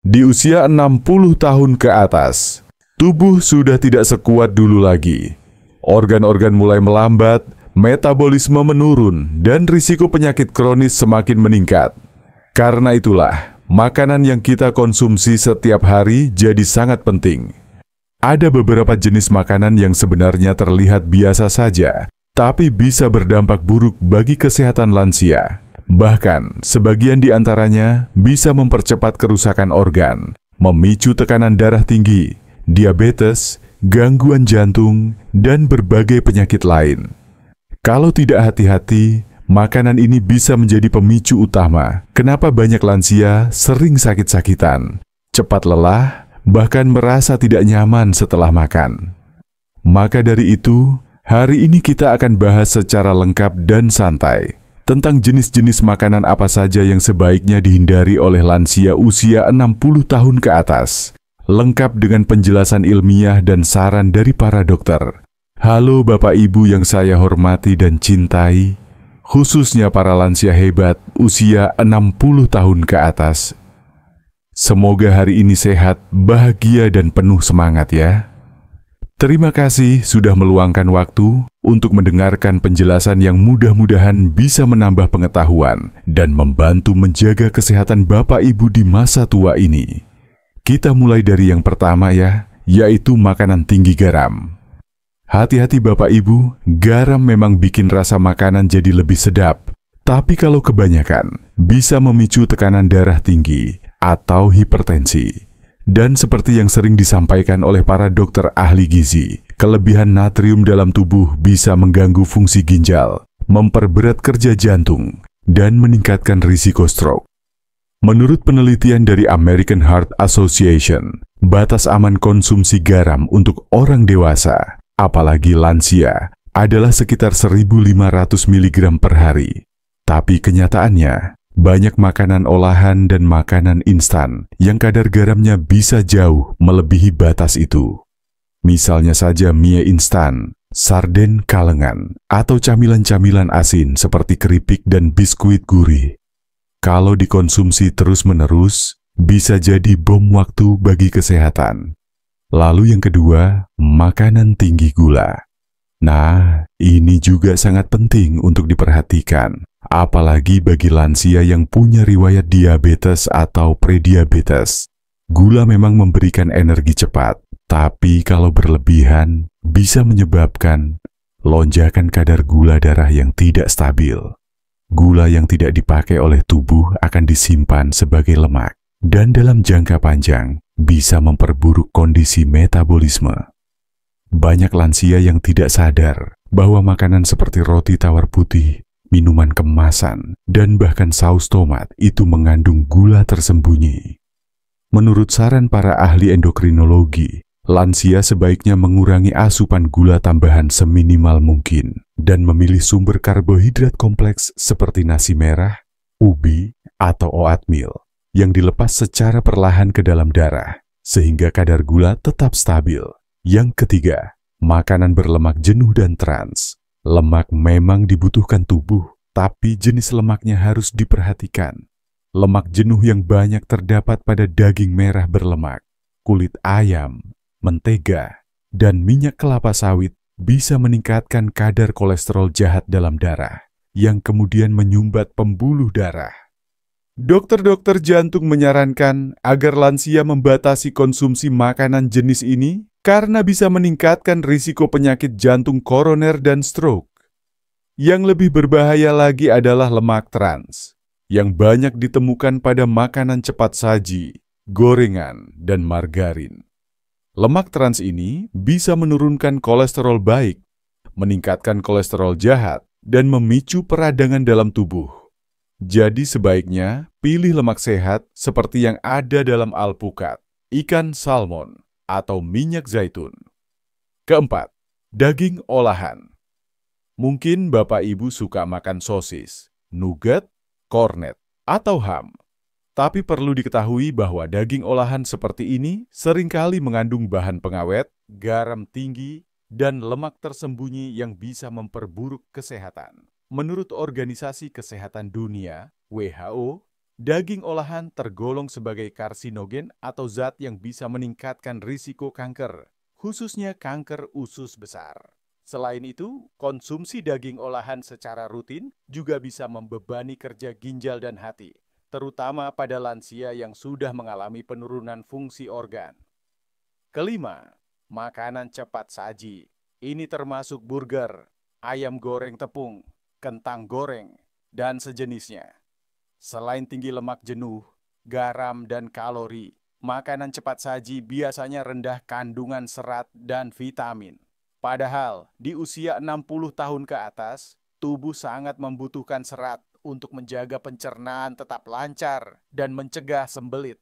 Di usia 60 tahun ke atas, tubuh sudah tidak sekuat dulu lagi. Organ-organ mulai melambat, metabolisme menurun, dan risiko penyakit kronis semakin meningkat. Karena itulah, makanan yang kita konsumsi setiap hari jadi sangat penting. Ada beberapa jenis makanan yang sebenarnya terlihat biasa saja, tapi bisa berdampak buruk bagi kesehatan lansia. Bahkan, sebagian di antaranya bisa mempercepat kerusakan organ, memicu tekanan darah tinggi, diabetes, gangguan jantung, dan berbagai penyakit lain. Kalau tidak hati-hati, makanan ini bisa menjadi pemicu utama kenapa banyak lansia sering sakit-sakitan, cepat lelah, bahkan merasa tidak nyaman setelah makan. Maka dari itu, hari ini kita akan bahas secara lengkap dan santai tentang jenis-jenis makanan apa saja yang sebaiknya dihindari oleh lansia usia 60 tahun ke atas, lengkap dengan penjelasan ilmiah dan saran dari para dokter. Halo Bapak Ibu yang saya hormati dan cintai, khususnya para lansia hebat usia 60 tahun ke atas. Semoga hari ini sehat, bahagia, dan penuh semangat ya. Terima kasih sudah meluangkan waktu untuk mendengarkan penjelasan yang mudah-mudahan bisa menambah pengetahuan dan membantu menjaga kesehatan Bapak Ibu di masa tua ini. Kita mulai dari yang pertama ya, yaitu makanan tinggi garam. Hati-hati Bapak Ibu, garam memang bikin rasa makanan jadi lebih sedap, tapi kalau kebanyakan bisa memicu tekanan darah tinggi atau hipertensi. Dan seperti yang sering disampaikan oleh para dokter ahli gizi, kelebihan natrium dalam tubuh bisa mengganggu fungsi ginjal, memperberat kerja jantung, dan meningkatkan risiko stroke. Menurut penelitian dari American Heart Association, batas aman konsumsi garam untuk orang dewasa, apalagi lansia, adalah sekitar 1.500 mg per hari. Tapi kenyataannya, banyak makanan olahan dan makanan instan yang kadar garamnya bisa jauh melebihi batas itu. Misalnya saja mie instan, sarden kalengan, atau camilan-camilan asin seperti keripik dan biskuit gurih. Kalau dikonsumsi terus-menerus, bisa jadi bom waktu bagi kesehatan. Lalu yang kedua, makanan tinggi gula. Nah, ini juga sangat penting untuk diperhatikan. Apalagi bagi lansia yang punya riwayat diabetes atau prediabetes. Gula memang memberikan energi cepat, tapi kalau berlebihan bisa menyebabkan lonjakan kadar gula darah yang tidak stabil. Gula yang tidak dipakai oleh tubuh akan disimpan sebagai lemak, dan dalam jangka panjang bisa memperburuk kondisi metabolisme. Banyak lansia yang tidak sadar bahwa makanan seperti roti tawar putih, minuman kemasan, dan bahkan saus tomat itu mengandung gula tersembunyi. Menurut saran para ahli endokrinologi, lansia sebaiknya mengurangi asupan gula tambahan seminimal mungkin dan memilih sumber karbohidrat kompleks seperti nasi merah, ubi, atau oatmeal yang dilepas secara perlahan ke dalam darah sehingga kadar gula tetap stabil. Yang ketiga, makanan berlemak jenuh dan trans. Lemak memang dibutuhkan tubuh, tapi jenis lemaknya harus diperhatikan. Lemak jenuh yang banyak terdapat pada daging merah berlemak, kulit ayam, mentega, dan minyak kelapa sawit bisa meningkatkan kadar kolesterol jahat dalam darah, yang kemudian menyumbat pembuluh darah. Dokter-dokter jantung menyarankan agar lansia membatasi konsumsi makanan jenis ini karena bisa meningkatkan risiko penyakit jantung koroner dan stroke. Yang lebih berbahaya lagi adalah lemak trans, yang banyak ditemukan pada makanan cepat saji, gorengan, dan margarin. Lemak trans ini bisa menurunkan kolesterol baik, meningkatkan kolesterol jahat, dan memicu peradangan dalam tubuh. Jadi sebaiknya pilih lemak sehat seperti yang ada dalam alpukat, ikan salmon, atau minyak zaitun. Keempat, daging olahan. Mungkin Bapak Ibu suka makan sosis, nugget, kornet, atau ham. Tapi perlu diketahui bahwa daging olahan seperti ini seringkali mengandung bahan pengawet, garam tinggi, dan lemak tersembunyi yang bisa memperburuk kesehatan. Menurut Organisasi Kesehatan Dunia, WHO, Daging olahan tergolong sebagai karsinogen atau zat yang bisa meningkatkan risiko kanker, khususnya kanker usus besar. Selain itu, konsumsi daging olahan secara rutin juga bisa membebani kerja ginjal dan hati, terutama pada lansia yang sudah mengalami penurunan fungsi organ. Kelima, makanan cepat saji. Ini termasuk burger, ayam goreng tepung, kentang goreng, dan sejenisnya. Selain tinggi lemak jenuh, garam, dan kalori, makanan cepat saji biasanya rendah kandungan serat dan vitamin. Padahal, di usia 60 tahun ke atas, tubuh sangat membutuhkan serat untuk menjaga pencernaan tetap lancar dan mencegah sembelit.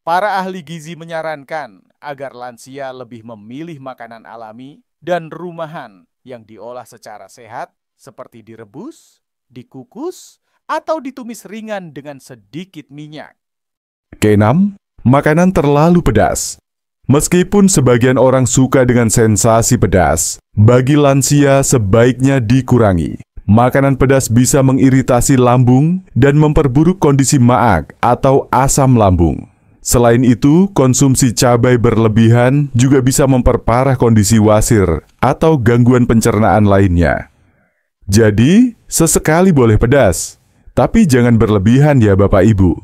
Para ahli gizi menyarankan agar lansia lebih memilih makanan alami dan rumahan yang diolah secara sehat seperti direbus, dikukus, atau ditumis ringan dengan sedikit minyak. Keenam, makanan terlalu pedas. Meskipun sebagian orang suka dengan sensasi pedas, bagi lansia sebaiknya dikurangi. Makanan pedas bisa mengiritasi lambung dan memperburuk kondisi maag atau asam lambung. Selain itu, konsumsi cabai berlebihan juga bisa memperparah kondisi wasir atau gangguan pencernaan lainnya. Jadi, sesekali boleh pedas, tapi jangan berlebihan ya Bapak Ibu.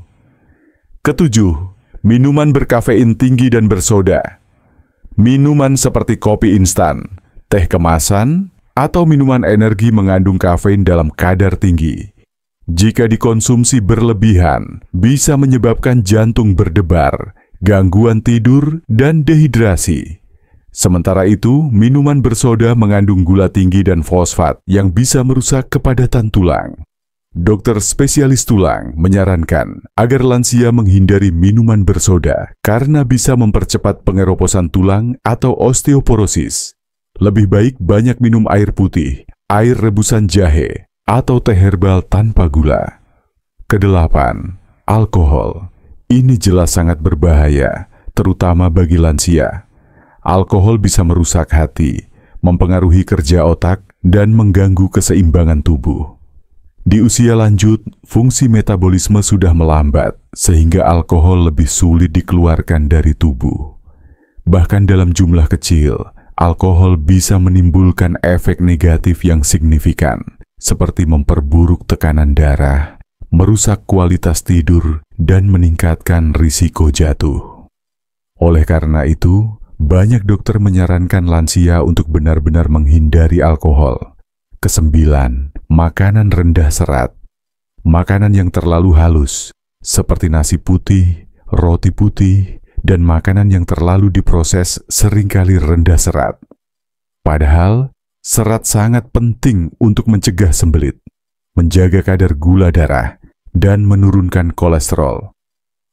Ketujuh, minuman berkafein tinggi dan bersoda. Minuman seperti kopi instan, teh kemasan, atau minuman energi mengandung kafein dalam kadar tinggi. Jika dikonsumsi berlebihan, bisa menyebabkan jantung berdebar, gangguan tidur, dan dehidrasi. Sementara itu, minuman bersoda mengandung gula tinggi dan fosfat yang bisa merusak kepadatan tulang. Dokter spesialis tulang menyarankan agar lansia menghindari minuman bersoda karena bisa mempercepat pengeroposan tulang atau osteoporosis. Lebih baik banyak minum air putih, air rebusan jahe, atau teh herbal tanpa gula. Kedelapan, alkohol. Ini jelas sangat berbahaya, terutama bagi lansia. Alkohol bisa merusak hati, mempengaruhi kerja otak, dan mengganggu keseimbangan tubuh. Di usia lanjut, fungsi metabolisme sudah melambat, sehingga alkohol lebih sulit dikeluarkan dari tubuh. Bahkan dalam jumlah kecil, alkohol bisa menimbulkan efek negatif yang signifikan, seperti memperburuk tekanan darah, merusak kualitas tidur, dan meningkatkan risiko jatuh. Oleh karena itu, banyak dokter menyarankan lansia untuk benar-benar menghindari alkohol. Kesembilan, makanan rendah serat. Makanan yang terlalu halus, seperti nasi putih, roti putih, dan makanan yang terlalu diproses seringkali rendah serat. Padahal, serat sangat penting untuk mencegah sembelit, menjaga kadar gula darah, dan menurunkan kolesterol.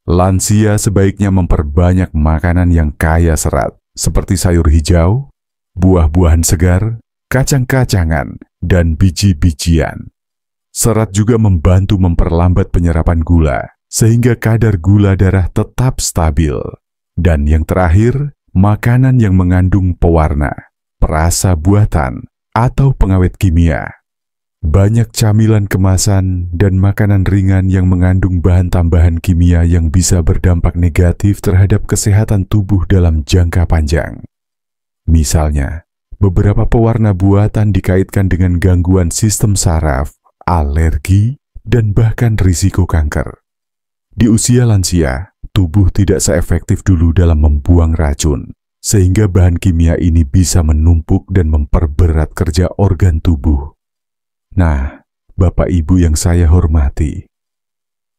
Lansia sebaiknya memperbanyak makanan yang kaya serat, seperti sayur hijau, buah-buahan segar, kacang-kacangan, dan biji-bijian. Serat juga membantu memperlambat penyerapan gula, sehingga kadar gula darah tetap stabil. Dan yang terakhir, makanan yang mengandung pewarna, perasa buatan, atau pengawet kimia. Banyak camilan kemasan dan makanan ringan yang mengandung bahan tambahan kimia yang bisa berdampak negatif terhadap kesehatan tubuh dalam jangka panjang. Misalnya, beberapa pewarna buatan dikaitkan dengan gangguan sistem saraf, alergi, dan bahkan risiko kanker. Di usia lansia, tubuh tidak seefektif dulu dalam membuang racun, sehingga bahan kimia ini bisa menumpuk dan memperberat kerja organ tubuh. Nah, Bapak Ibu yang saya hormati,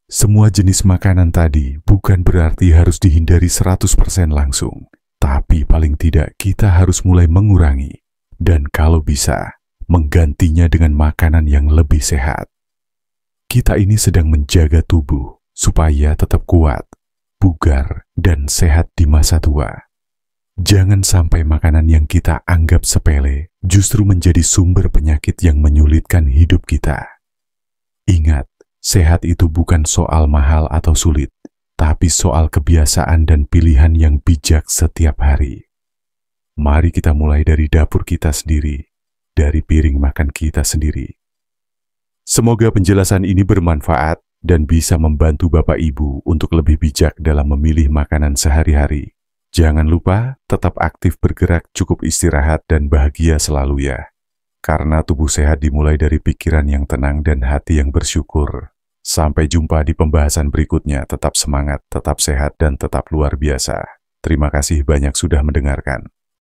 semua jenis makanan tadi bukan berarti harus dihindari 100% langsung, tapi paling tidak kita harus mulai mengurangi, dan kalau bisa, menggantinya dengan makanan yang lebih sehat. Kita ini sedang menjaga tubuh supaya tetap kuat, bugar, dan sehat di masa tua. Jangan sampai makanan yang kita anggap sepele justru menjadi sumber penyakit yang menyulitkan hidup kita. Ingat, sehat itu bukan soal mahal atau sulit, tapi soal kebiasaan dan pilihan yang bijak setiap hari. Mari kita mulai dari dapur kita sendiri, dari piring makan kita sendiri. Semoga penjelasan ini bermanfaat dan bisa membantu Bapak Ibu untuk lebih bijak dalam memilih makanan sehari-hari. Jangan lupa tetap aktif bergerak, cukup istirahat, dan bahagia selalu ya. Karena tubuh sehat dimulai dari pikiran yang tenang dan hati yang bersyukur. Sampai jumpa di pembahasan berikutnya. Tetap semangat, tetap sehat, dan tetap luar biasa. Terima kasih banyak sudah mendengarkan.